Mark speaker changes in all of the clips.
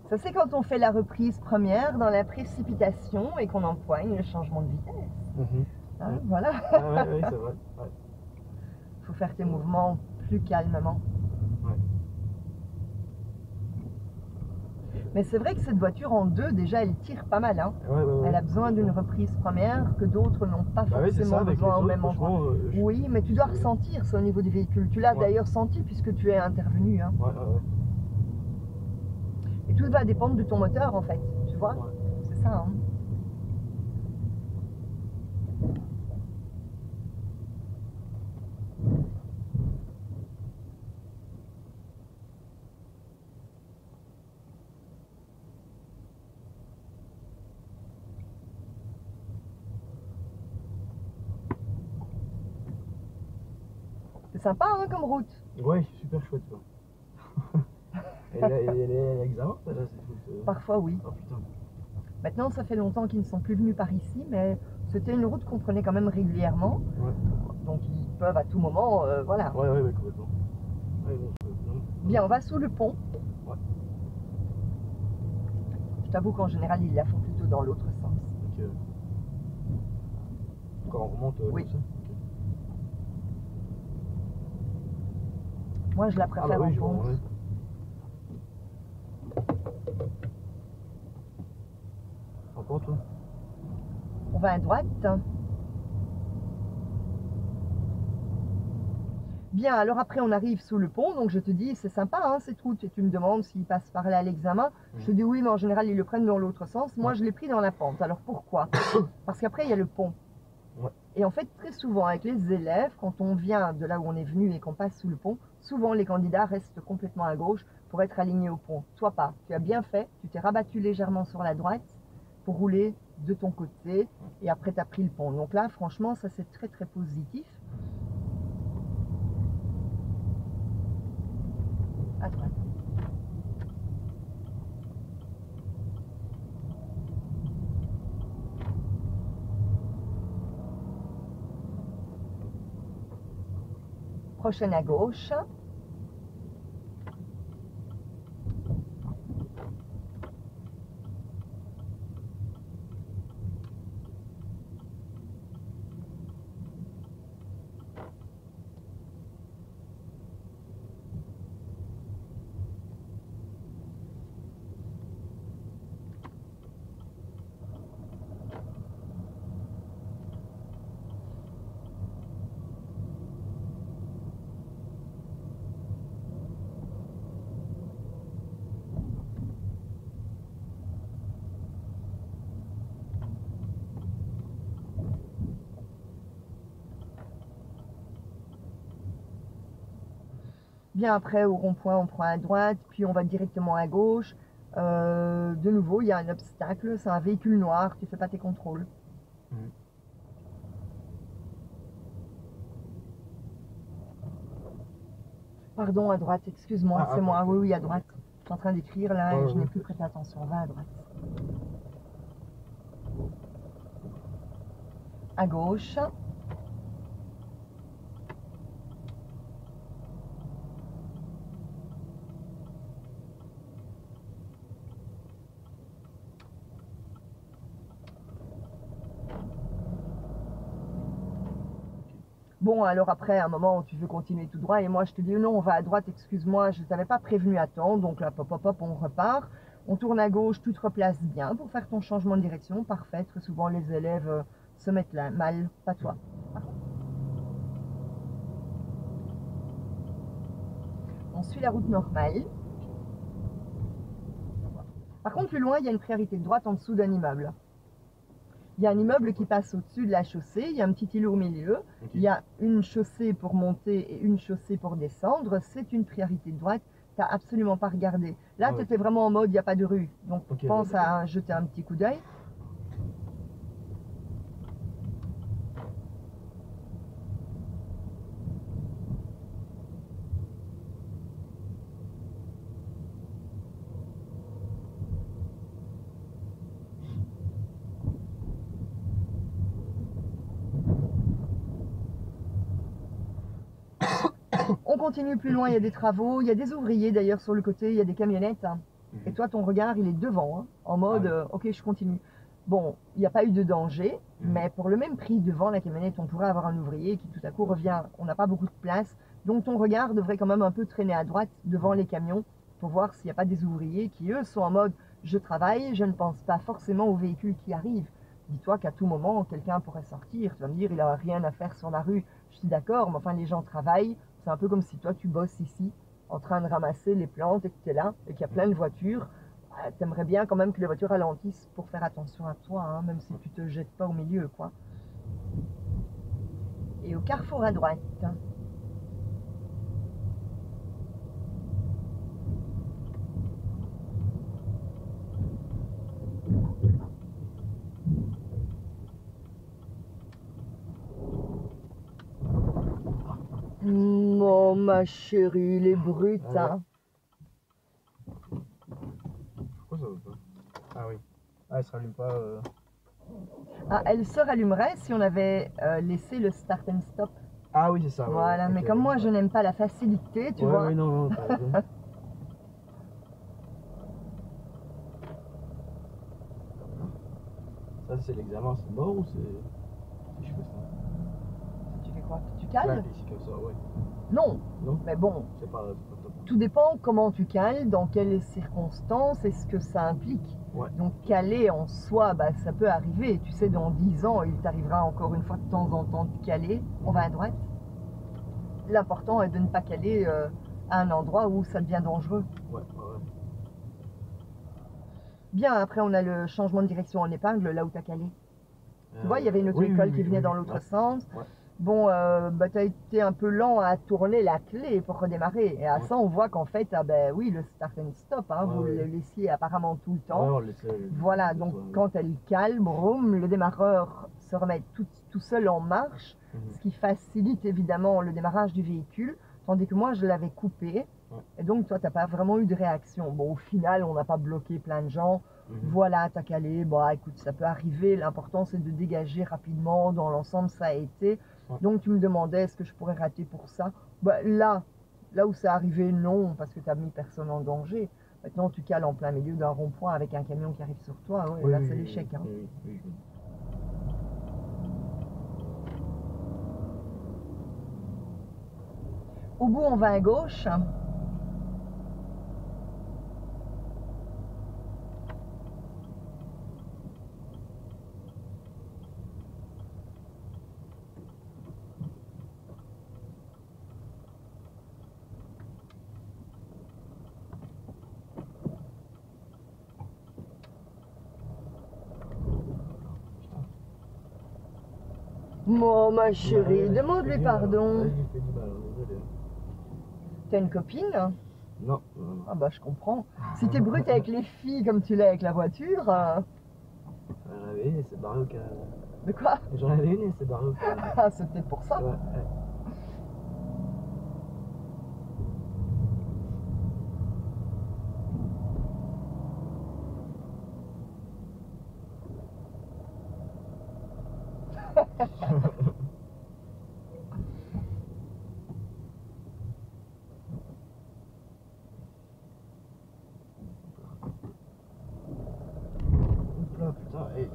Speaker 1: Ça, c'est quand on fait la reprise première dans la précipitation et qu'on empoigne le changement de vitesse. Hein, voilà.
Speaker 2: Oui, c'est vrai. Ouais.
Speaker 1: Faut faire tes mouvements plus calmement.
Speaker 2: Ouais.
Speaker 1: Mais c'est vrai que cette voiture en deux, déjà, elle tire pas mal. Hein.
Speaker 2: Ouais.
Speaker 1: Elle a besoin d'une reprise première que d'autres n'ont pas forcément besoin au même endroit. Oui, mais tu dois ressentir ça au niveau du véhicule. Tu l'as d'ailleurs senti puisque tu es intervenu. Hein.
Speaker 2: Ouais.
Speaker 1: Et tout va dépendre de ton moteur en fait, tu vois. C'est ça. Hein. C'est sympa hein, comme route.
Speaker 2: Ouais, super chouette quoi. Elle est examen, là, c'est
Speaker 1: Parfois oui.
Speaker 2: Oh putain.
Speaker 1: Maintenant ça fait longtemps qu'ils ne sont plus venus par ici, mais c'était une route qu'on prenait quand même régulièrement.
Speaker 2: Ouais.
Speaker 1: Donc ils peuvent à tout moment, voilà.
Speaker 2: Ouais, complètement. Ouais, non.
Speaker 1: Bien, on va sous le pont.
Speaker 2: Ouais.
Speaker 1: Je t'avoue qu'en général ils la font plutôt dans l'autre sens.
Speaker 2: Donc, quand on remonte
Speaker 1: oui.
Speaker 2: Comme ça.
Speaker 1: Moi je la préfère en pente.
Speaker 2: En pente, toi?
Speaker 1: On va à droite. Bien, alors après on arrive sous le pont, donc je te dis c'est sympa hein, cette route, et tu me demandes s'ils passent par là à l'examen. Je te dis oui, mais en général ils le prennent dans l'autre sens. Moi je l'ai pris dans la pente. Alors pourquoi? Parce qu'après il y a le pont. Et en fait très souvent avec les élèves, quand on vient de là où on est venu et qu'on passe sous le pont, souvent les candidats restent complètement à gauche pour être alignés au pont. Toi pas, tu as bien fait, tu t'es rabattu légèrement sur la droite pour rouler de ton côté et après tu as pris le pont. Donc là franchement ça c'est très très positif. À droite. Prochaine à gauche. Bien après au rond-point on prend à droite, puis on va directement à gauche. De nouveau il y a un obstacle, c'est un véhicule noir, tu fais pas tes contrôles. Pardon, à droite, excuse-moi, c'est moi, oui, à droite. Je suis en train d'écrire là et je n'ai plus prêté attention, va à droite. À gauche. Bon, alors après, à un moment, tu veux continuer tout droit et moi, je te dis non, on va à droite, excuse-moi, je ne t'avais pas prévenu à temps. Donc là, pop, on repart. On tourne à gauche, tu te replaces bien pour faire ton changement de direction. Parfait, très souvent, les élèves se mettent là, mal, pas toi. On suit la route normale. Par contre, plus loin, il y a une priorité de droite en dessous d'un immeuble. Il y a un immeuble qui passe au-dessus de la chaussée, il y a un petit îlot au milieu, il y a une chaussée pour monter et une chaussée pour descendre, c'est une priorité de droite, tu n'as absolument pas regardé. Là, tu étais vraiment en mode, il n'y a pas de rue, donc pense à jeter un petit coup d'œil. On continue plus loin, il y a des travaux, il y a des ouvriers d'ailleurs sur le côté, il y a des camionnettes. Et toi, ton regard, il est devant, hein, en mode,
Speaker 2: Ah oui.
Speaker 1: ok, je continue. Bon, il n'y a pas eu de danger,
Speaker 2: Mhm.
Speaker 1: mais pour le même prix devant la camionnette, on pourrait avoir un ouvrier qui tout à coup revient. On n'a pas beaucoup de place, donc ton regard devrait quand même un peu traîner à droite devant les camions pour voir s'il n'y a pas des ouvriers qui, eux, sont en mode, je travaille, je ne pense pas forcément aux véhicules qui arrivent. Dis-toi qu'à tout moment, quelqu'un pourrait sortir. Tu vas me dire, il n'a rien à faire sur la rue. Je suis d'accord, mais enfin, les gens travaillent. C'est un peu comme si toi, tu bosses ici, en train de ramasser les plantes et que tu es là, et qu'il y a plein de voitures. T'aimerais bien quand même que les voitures ralentissent pour faire attention à toi, hein, même si tu te jettes pas au milieu, quoi. Et au carrefour à droite. Oh, ma chérie, il est brut, hein.
Speaker 2: Pourquoi ça veut pas? Ah oui. Ah, elle se rallume pas.
Speaker 1: Ah, elle se rallumerait si on avait laissé le start and stop.
Speaker 2: Ah oui, c'est ça.
Speaker 1: Voilà,
Speaker 2: ouais,
Speaker 1: mais
Speaker 2: ok,
Speaker 1: comme
Speaker 2: ouais.
Speaker 1: moi, je n'aime pas la facilité, tu
Speaker 2: Ouais,
Speaker 1: vois.
Speaker 2: ouais, non, non, t'as raison. Ça, c'est l'examen, c'est mort ou c'est. Si je fais ça?
Speaker 1: Tu fais quoi? Tu
Speaker 2: Clac,
Speaker 1: cales?
Speaker 2: ici comme ça, ouais.
Speaker 1: Non,
Speaker 2: Non?
Speaker 1: mais bon,
Speaker 2: C'est pas top.
Speaker 1: tout dépend comment tu cales, dans quelles circonstances et ce que ça implique.
Speaker 2: Ouais.
Speaker 1: Donc caler en soi, bah, ça peut arriver. Tu sais, dans 10 ans, il t'arrivera encore une fois de temps en temps de caler. On va à droite. L'important est de ne pas caler à un endroit où ça devient dangereux.
Speaker 2: Ouais.
Speaker 1: Bien, après on a le changement de direction en épingle, là où tu as calé. Tu vois, il y avait une autre
Speaker 2: oui,
Speaker 1: école
Speaker 2: oui,
Speaker 1: qui venait
Speaker 2: oui,
Speaker 1: dans
Speaker 2: oui,
Speaker 1: l'autre
Speaker 2: ouais.
Speaker 1: sens.
Speaker 2: Ouais.
Speaker 1: Bon, bah, tu as été un peu lent à tourner la clé pour redémarrer. Et à ça, on voit qu'en fait, ah ben oui, le start and stop, hein, vous le laissiez apparemment tout le temps.
Speaker 2: Ouais, on le laissait.
Speaker 1: Voilà, donc quand elle cale, broum, le démarreur se remet tout seul en marche, ce qui facilite évidemment le démarrage du véhicule, tandis que moi, je l'avais coupé. Et donc, toi, tu n'as pas vraiment eu de réaction. Bon, au final, on n'a pas bloqué plein de gens. Voilà, t'as calé, bon écoute, ça peut arriver, l'important c'est de dégager rapidement, dans l'ensemble ça a été. Donc tu me demandais est-ce que je pourrais rater pour ça. Bah, là où c'est arrivé, non, parce que t'as mis personne en danger. Maintenant tu cales en plein milieu d'un rond-point avec un camion qui arrive sur toi, ouais, là c'est l'échec. Hein.
Speaker 2: Oui.
Speaker 1: Au bout on va à gauche. Oh ma chérie, demande-lui pardon. T'as une copine?
Speaker 2: Non.
Speaker 1: Ah bah je comprends. Si t'es brute avec les filles comme tu l'es avec la voiture...
Speaker 2: J'en avais une et c'est barré au Canada.
Speaker 1: De quoi?
Speaker 2: J'en avais une et c'est barré au Canada.
Speaker 1: Ah, c'est peut-être pour ça.
Speaker 2: Ouais. Putain, désolé.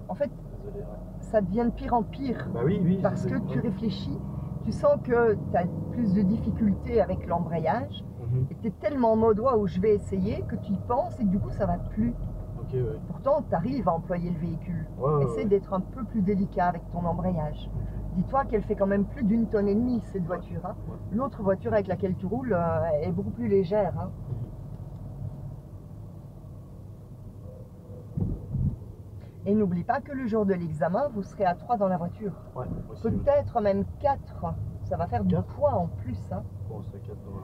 Speaker 1: En fait,
Speaker 2: Désolé,
Speaker 1: ça devient de pire en pire.
Speaker 2: Bah oui.
Speaker 1: Parce que tu réfléchis, tu sens que tu as plus de difficultés avec l'embrayage. Et tu es tellement en mode où je vais essayer que tu y penses et du coup ça va plus.
Speaker 2: Ok, ouais.
Speaker 1: Pourtant, tu arrives à employer le véhicule. Essaie d'être un peu plus délicat avec ton embrayage. Dis-toi qu'elle fait quand même plus d'1,5 tonnes cette voiture. Hein. L'autre voiture avec laquelle tu roules est beaucoup plus légère. Hein. Et n'oublie pas que le jour de l'examen, vous serez à 3 dans la voiture.
Speaker 2: Ouais,
Speaker 1: peut-être même 4. Ça va faire du poids en plus. Hein.
Speaker 2: Bon, c'est 4 dans la...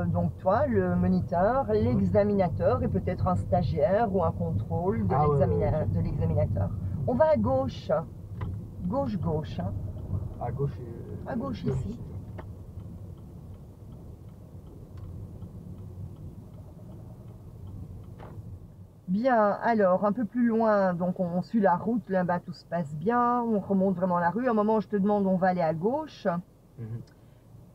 Speaker 1: Donc toi, le moniteur, l'examinateur et peut-être un stagiaire ou un contrôle de l'examinateur. On va à gauche. Gauche. Hein.
Speaker 2: À gauche
Speaker 1: à gauche ici. Bien, alors un peu plus loin, donc on suit la route, là-bas tout se passe bien, on remonte vraiment la rue. À un moment, je te demande, on va aller à gauche.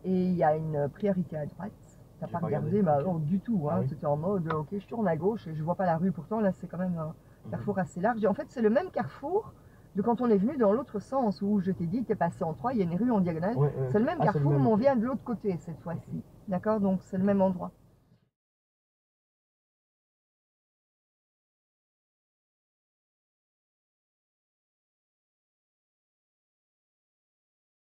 Speaker 1: Et il y a une priorité à droite. Tu t'as
Speaker 2: J'ai
Speaker 1: pas
Speaker 2: pas
Speaker 1: regardé,
Speaker 2: regardé,
Speaker 1: bah
Speaker 2: ok.
Speaker 1: non, du tout.
Speaker 2: Ah
Speaker 1: Hein.
Speaker 2: oui.
Speaker 1: C'était en mode, ok, je tourne à gauche et je vois pas la rue. Pourtant, là, c'est quand même un carrefour assez large. Et en fait, c'est le même carrefour de quand on est venu dans l'autre sens où je t'ai dit, t'es passé en 3, il y a une rue en diagonale.
Speaker 2: Ouais,
Speaker 1: C'est le même
Speaker 2: ah, c'est le
Speaker 1: carrefour,
Speaker 2: même,
Speaker 1: mais on
Speaker 2: ok.
Speaker 1: vient de l'autre côté cette fois-ci. D'accord? Donc, c'est le même endroit.